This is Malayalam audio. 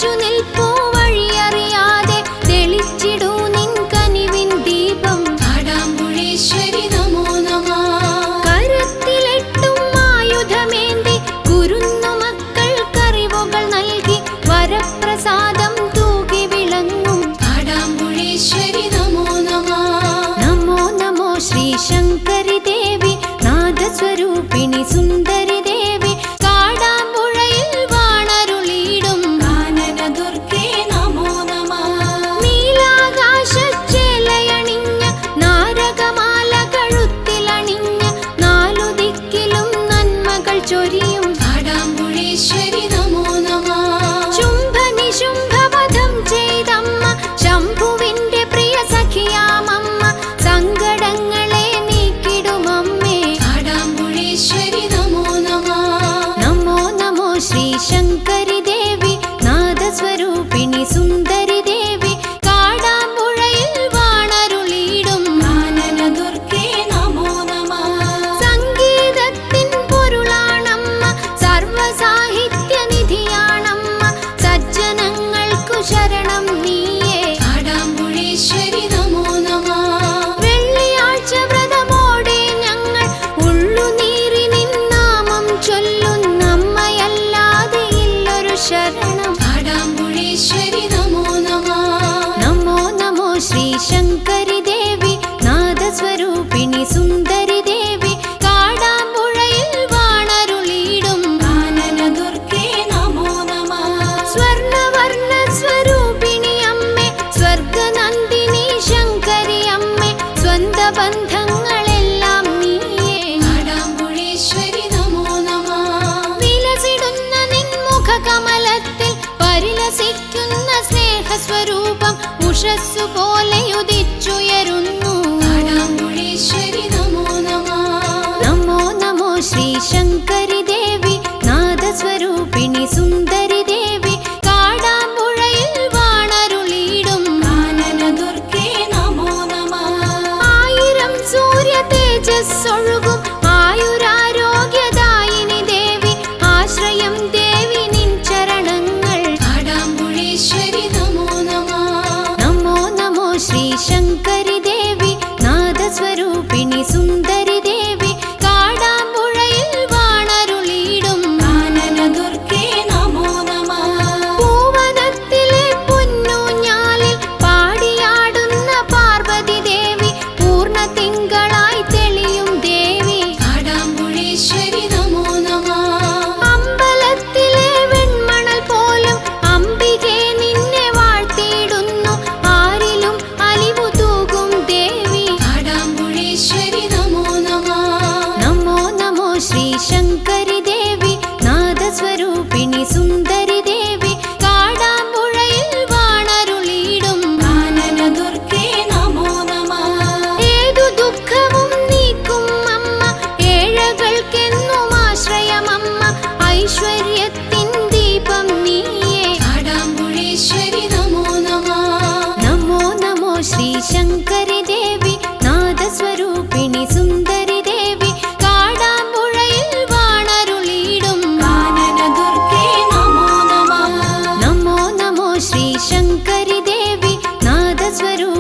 പകച്ചു നിൽപ്പൂ വഴിയറിയാതെ തെളിച്ചിടൂ നിൻ കനിവിൻ ദീപം. കാടാമ്പുഴേശ്വരി നമോ നമഃ. കരത്തിലെട്ടും ആയുധമേന്തി കുരുന്നു മക്കൾക്കറിവുകൾ നൽകി വരപ്രസാദം തൂകി വിളങ്ങും കാടാമ്പുഴേശ്വരി നമോ നമഃ. നമോ നമോ ശ്രീ ശങ്കരി ദേവി നാദസ്വരൂപിണി സുന്ദരി ദേവി കാടാമ്പുഴയിൽ വാണരുളിയിടും കാനനദുർഗേ നമോ നമഃ. നീലാകാശച്ചേലയണിഞ്ഞ നാരകമാല കഴുത്തിലണിഞ്ഞ് നാലു ദിക്കിലും നന്മകൾ ചൊരിയും കാടാമ്പുഴേശ്വരി നമോ നമഃ. ശുംഭനിശുംഭവധം ചെയ്തമ്മ ശംഭുവിന്റെ പ്രിയ സഖിയാമമ്മ സങ്കടങ്ങളെ നീക്കിടുമമ്മേ കാടാമ്പുഴേശ്വരി നമോ നമഃ. നമോ നമോ ശ്രീ ശങ്കരി ദേവി നാദസ്വരൂപിണി സുന്ദരി ദേവി കാടാമ്പുഴയിൽ വാണരുളിയിടും കാനനദുർഗേ നമോ നമഃ. സംഗീതത്തിൻ പൊരുളാണമ്മ സർവസാഹിത്യനിധിയാണമ്മ സജ്ജനങ്ങൾക്കു ശരണം നീയേ കാടാമ്പുഴേശ്വരി നമോ നമഃ. വെള്ളിയാഴ്ച വ്രതമോടെ ഞങ്ങൾ ഉള്ളുനീറി നിന്നാമം ചൊല്ലുന്നമ്മയല്ലാതെ ഇല്ലൊരു ശരണം കാടാമ്പുഴേശ്വരി നമോ നമഃ. നമോ നമോ ശ്രീ ശങ്കരി ദേവി നാദസ്വരൂപിണി സുന്ദരി ദേവി കാടാമ്പുഴയിൽ വാണരുളിയിടും കാനനദുർഗേ നമോ നമഃ. സ്വർണവർണ്ണ സ്വരൂപിണി അമ്മേ സ്വർഗനന്ദിനി ശങ്കരി അമ്മേ സ്വന്ത ബന്ധങ്ങളെല്ലാം നീയേ കാടാമ്പുഴേശ്വരി നമോ നമഃ. വിലസിടുന്ന നിൻമുഖ കമലത്തിൽ പരിലസിക്കുന്ന സ്നേഹസ്വരൂപം ഉഷസ്സു പോലെ ഉദിച്ചുയരുന്നു കാടാമ്പുഴേശ്വരി നമോ നമഃ. നമോ നമോ ശ്രീ ശങ്കരി ദേവി നാദസ്വരൂപിണി സുന്ദരി ദേവി കാടാമ്പുഴയിൽ വാണരുളിയിടും കാനനദുർഗേ നമോ നമഃ. ആയിരം സൂര്യ തേജസ്സൊഴുകും ആയുരാരോഗ്യദായിനി ദേവി ആശ്രയം ദേവി നിൻ ചരണങ്ങൾ കാടാമ്പുഴേശ്വരി നമോ നമഃ. നമോ നമോ ശ്രീ ശങ്കരി ദേവി നാദസ്വരൂപിണി സുന്ദരി ദേവി കാടാമ്പുഴയിൽ വാണരുളിയിടും കാനനദുർഗേ നമോ നമഃ. പൂവനത്തിലെ പൊന്നൂഞ്ഞാലിൽ പാടിയാടുന്ന പാർവതി ദേവി പൂർണ്ണ തിങ്കളായി തെളിയും ദേവി കാടാമ്പുഴേശ്വരി നമോ നമഃ. അമ്പലത്തിലെ വെൺമണൽ പോലും അംബികെ നിന്നെ വാഴ്ത്തിയിടുന്നു ആരിലും അലിവു തൂകും ദേവി കാടാമ്പുഴേശ്വരി നമോ നമഃ. നമോ നമോ ശ്രീ ശങ്കരി ദേവി നാദസ്വരൂപിണി സുന്ദരി ദേവി കാടാമ്പുഴയിൽ വാണരുളിയിടും കാനനദുർഗേ നമോ നമഃ. ഏതു ദുഃഖവും നീക്കും അമ്മ ഏഴകൾക്കെന്നും ആശ്രയമമ്മ ഐശ്വര്യത്തിൻ ദീപം നീയേ കാടാമ്പുഴേശ്വരി നമോ നമഃ. നമോ നമോ ശ്രീ ശങ്കരി ദേവി നാദസ്വരൂപിണി സുന്ദരി ദേവി കാടാമ്പുഴയിൽ വാണരുളിയിടും കാനനദുർഗേ നമോ നമഃ. നമോ നമോ ശ്രീ ശങ്കരി ദേവി നാദസ്വരൂപിണി